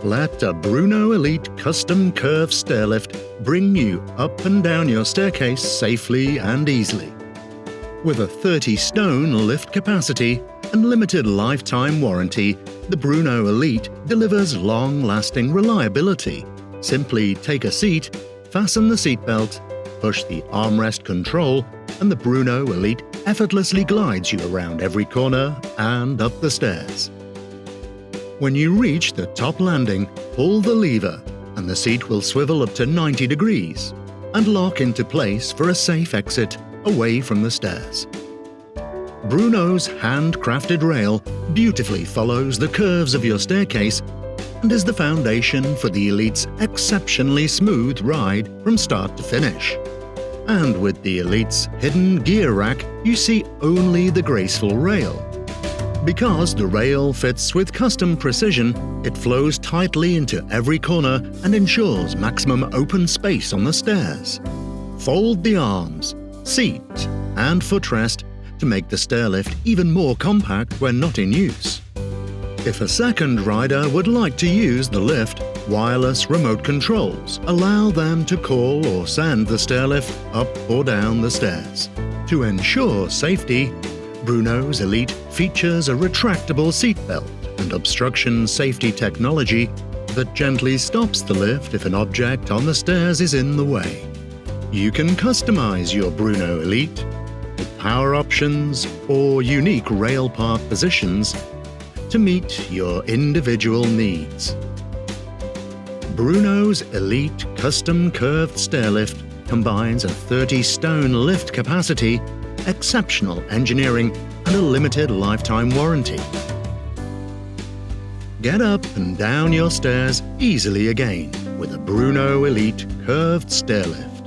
Let a Bruno Elite custom curved stairlift bring you up and down your staircase safely and easily. With a 30-stone lift capacity and limited lifetime warranty, the Bruno Elite delivers long-lasting reliability. Simply take a seat, fasten the seatbelt, push the armrest control, and the Bruno Elite effortlessly glides you around every corner and up the stairs. When you reach the top landing, pull the lever and the seat will swivel up to 90 degrees and lock into place for a safe exit away from the stairs. Bruno's handcrafted rail beautifully follows the curves of your staircase and is the foundation for the Elite's exceptionally smooth ride from start to finish. And with the Elite's hidden gear rack, you see only the graceful rail. Because the rail fits with custom precision, it flows tightly into every corner and ensures maximum open space on the stairs. Fold the arms, seat, and footrest to make the stairlift even more compact when not in use. If a second rider would like to use the lift, wireless remote controls allow them to call or send the stairlift up or down the stairs. To ensure safety, Bruno's Elite features a retractable seatbelt and obstruction safety technology that gently stops the lift if an object on the stairs is in the way. You can customize your Bruno Elite with power options or unique rail park positions to meet your individual needs. Bruno's Elite custom curved stairlift combines a 30-stone lift capacity, exceptional engineering, and a limited lifetime warranty. Get up and down your stairs easily again with a Bruno Elite curved stairlift.